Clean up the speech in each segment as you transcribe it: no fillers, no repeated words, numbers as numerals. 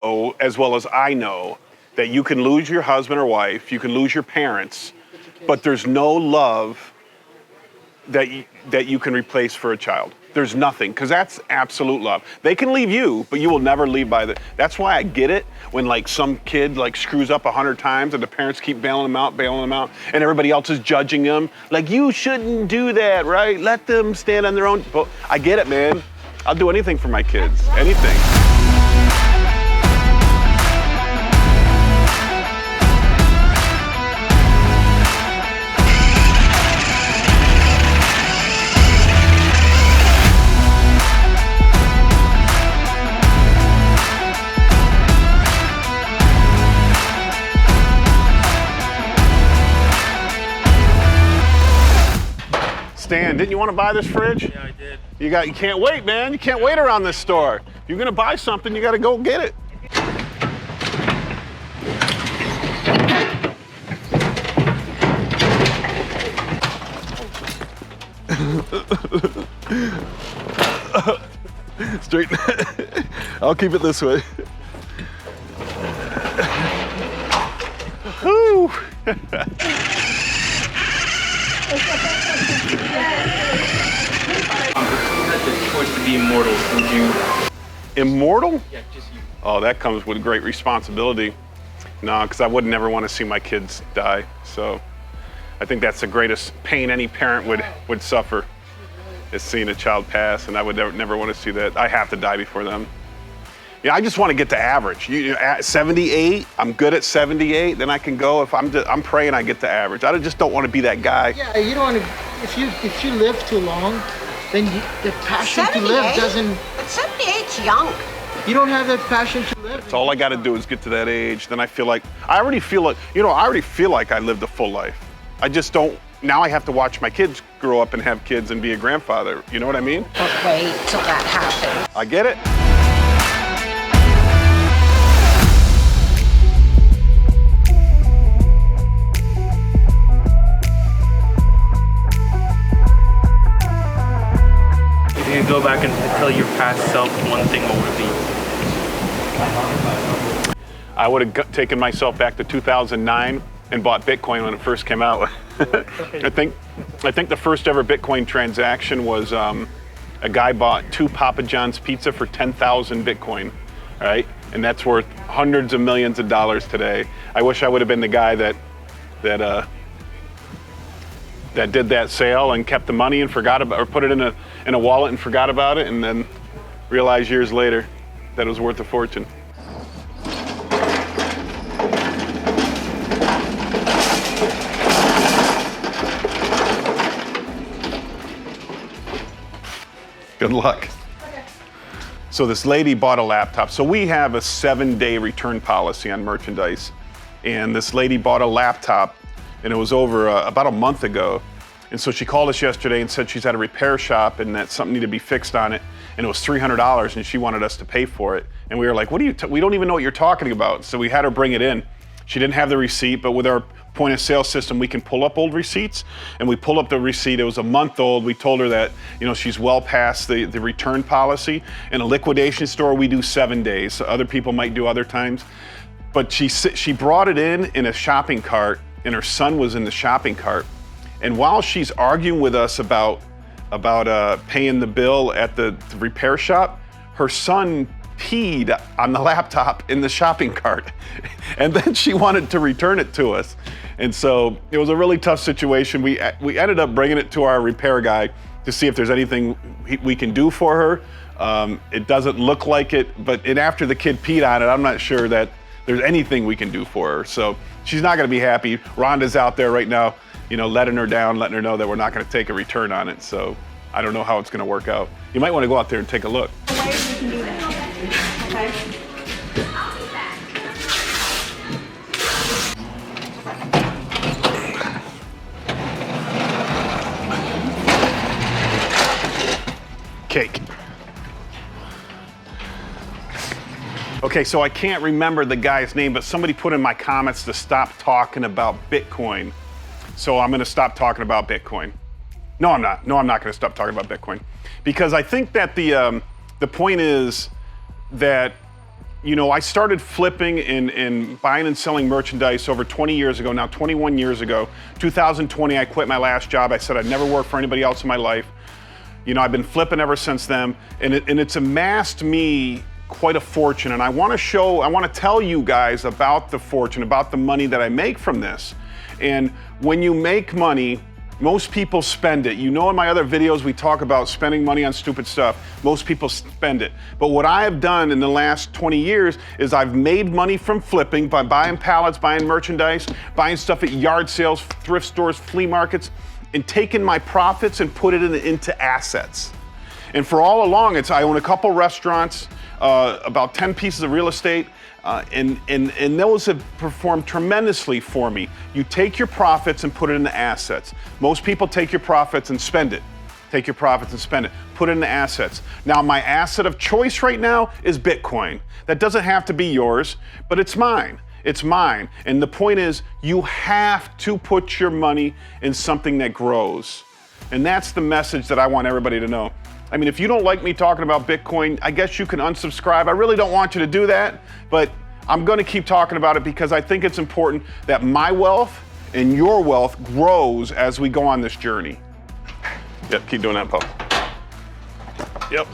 know, as well as I know, that you can lose your husband or wife, you can lose your parents, but there's no love that you can replace for a child. There's nothing, because that's absolute love. They can leave you, but you will never leave by the. That's why I get it when like some kid like screws up 100 times and the parents keep bailing them out, and everybody else is judging them. Like, you shouldn't do that, right? Let them stand on their own. But I get it, man. I'll do anything for my kids, anything. Stan, didn't you want to buy this fridge? Yeah, I did. You can't wait, man. You can't wait around this store. If you're gonna buy something, you gotta go get it. Straight. I'll keep it this way. Whew. You had the choice to be immortal. Would you? Immortal? Yeah, just you. Oh, that comes with great responsibility. No, because I would never want to see my kids die. So I think that's the greatest pain any parent would suffer, is seeing a child pass, and I would never want to see that. I have to die before them. Yeah, I just want to get to average. At 78, I'm good at 78. Then I can go. If I'm praying, I get to average. I just don't want to be that guy. Yeah, you don't want to. If you live too long, then the passion to live doesn't. But 78's young. You don't have that passion to live. That's all I got to do is get to that age. Then I already feel like I lived a full life. I just don't. Now I have to watch my kids grow up and have kids and be a grandfather. You know what I mean? But wait till that happens. I get it. If you could go back and tell your past self one thing, what would it be? I would have taken myself back to 2009 and bought Bitcoin when it first came out. I think the first ever Bitcoin transaction was a guy bought 2 Papa John's pizza for 10,000 Bitcoin, right? And that's worth hundreds of millions of dollars today. I wish I would have been the guy that did that sale and kept the money and forgot about, or put it in a wallet and forgot about it, and then realized years later that it was worth a fortune. Good luck. So this lady bought a laptop. So we have a 7-day return policy on merchandise. And this lady bought a laptop, and it was over about a month ago. And so she called us yesterday and said she's at a repair shop and that something needed to be fixed on it. And it was $300, and she wanted us to pay for it. And we were like, we don't even know what you're talking about. So we had her bring it in. She didn't have the receipt, but with our point of sale system, we can pull up old receipts, and we pull up the receipt. It was a month old. We told her that, she's well past the return policy. In a liquidation store, we do 7 days. So other people might do other times. But she brought it in a shopping cart, and her son was in the shopping cart. And while she's arguing with us about paying the bill at the repair shop, her son peed on the laptop in the shopping cart. And then she wanted to return it to us. And so it was a really tough situation. We ended up bringing it to our repair guy to see if there's anything we can do for her. It doesn't look like it, but after the kid peed on it, I'm not sure that there's anything we can do for her. So she's not gonna be happy. Rhonda's out there right now, letting her down, letting her know that we're not gonna take a return on it. So I don't know how it's gonna work out. You might wanna go out there and take a look. Okay. Cake. Okay, so I can't remember the guy's name, but somebody put in my comments to stop talking about Bitcoin. So I'm gonna stop talking about Bitcoin. No, I'm not. No, I'm not gonna stop talking about Bitcoin. Because I think that the point is that you know, I started flipping and buying and selling merchandise over 20 years ago, now 21 years ago. 2020, I quit my last job. I said I'd never work for anybody else in my life. You know, I've been flipping ever since then, and it's amassed me quite a fortune. And I want to tell you guys about the fortune, about the money that I make from this. And when you make money, most people spend it. You know, in my other videos, we talk about spending money on stupid stuff. Most people spend it. But what I have done in the last 20 years is I've made money from flipping by buying pallets, buying merchandise, buying stuff at yard sales, thrift stores, flea markets, and taken my profits and put it into assets. And for all along, I own a couple restaurants, about 10 pieces of real estate, and those have performed tremendously for me. You take your profits and put it into assets. Most people take your profits and spend it. Take your profits and spend it. Put it into assets. Now, my asset of choice right now is Bitcoin. That doesn't have to be yours, but it's mine. It's mine. And the point is, you have to put your money in something that grows. And that's the message that I want everybody to know. I mean, if you don't like me talking about Bitcoin, I guess you can unsubscribe. I really don't want you to do that, but I'm gonna keep talking about it because I think it's important that my wealth and your wealth grows as we go on this journey. Yep, keep doing that, Paul. Yep.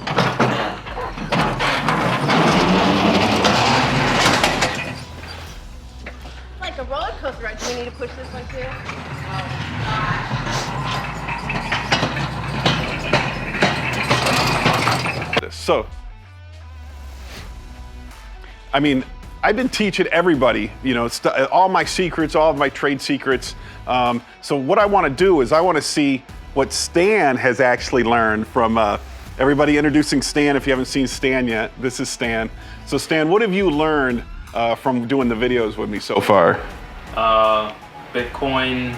Like a roller coaster ride. Do we need to push this one too? So, I mean, I've been teaching everybody, you know, all my secrets, all of my trade secrets. So what I want to do is I want to see what Stan has actually learned from everybody. Introducing Stan. If you haven't seen Stan yet, this is Stan. So Stan, what have you learned from doing the videos with me so far? Bitcoin,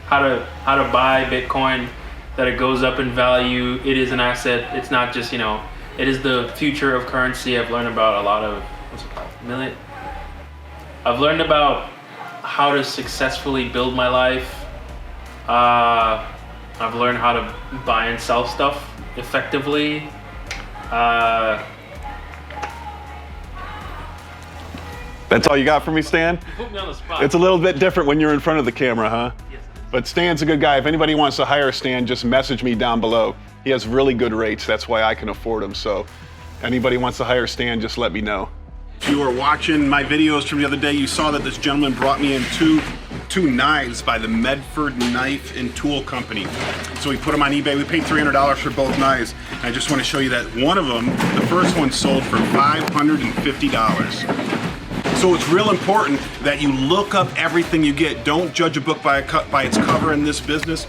how to buy Bitcoin, that it goes up in value. It is an asset. It's not just, you know, it is the future of currency. I've learned about a lot of, I've learned about how to successfully build my life. I've learned how to buy and sell stuff effectively. That's all you got for me, Stan? You put me on the spot. It's a little bit different when you're in front of the camera, huh? Yes. But Stan's a good guy. If anybody wants to hire Stan, just message me down below. He has really good rates. That's why I can afford him. So anybody wants to hire Stan, just let me know. If you were watching my videos from the other day, you saw that this gentleman brought me in two knives by the Medford Knife and Tool Company. So we put them on eBay. We paid $300 for both knives. And I just want to show you that one of them, the first one, sold for $550. So it's real important that you look up everything you get. Don't judge a book by its cover in this business.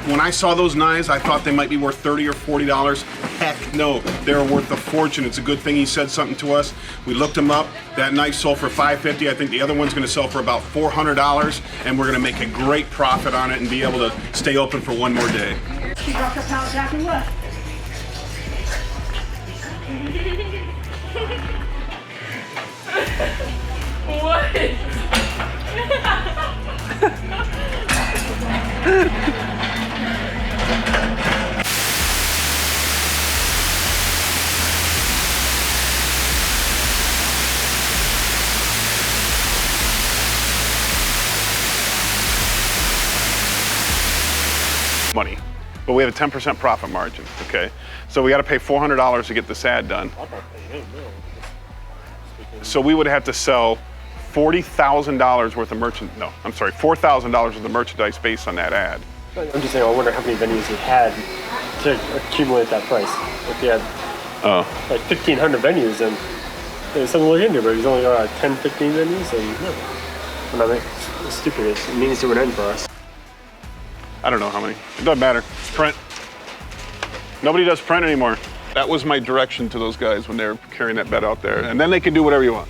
When I saw those knives, I thought they might be worth $30 or $40. Heck no, they're worth a fortune. It's a good thing he said something to us. We looked them up. That knife sold for $550. I think the other one's gonna sell for about $400, and we're gonna make a great profit on it and be able to stay open for one more day. What? Money, but we have a 10% profit margin, okay? So we gotta pay $400 to get this ad done. So we would have to sell $40,000 worth of $4,000 worth of merchandise based on that ad. I'm just saying, I wonder how many venues you had to accumulate that price. If you had like 1,500 venues, and there's something to look into, but he's only got 10, 15 venues, and no. I mean, it's stupid. It means to an end for us. I don't know how many. It doesn't matter. Print. Nobody does print anymore. That was my direction to those guys when they were carrying that bed out there. And then they can do whatever you want.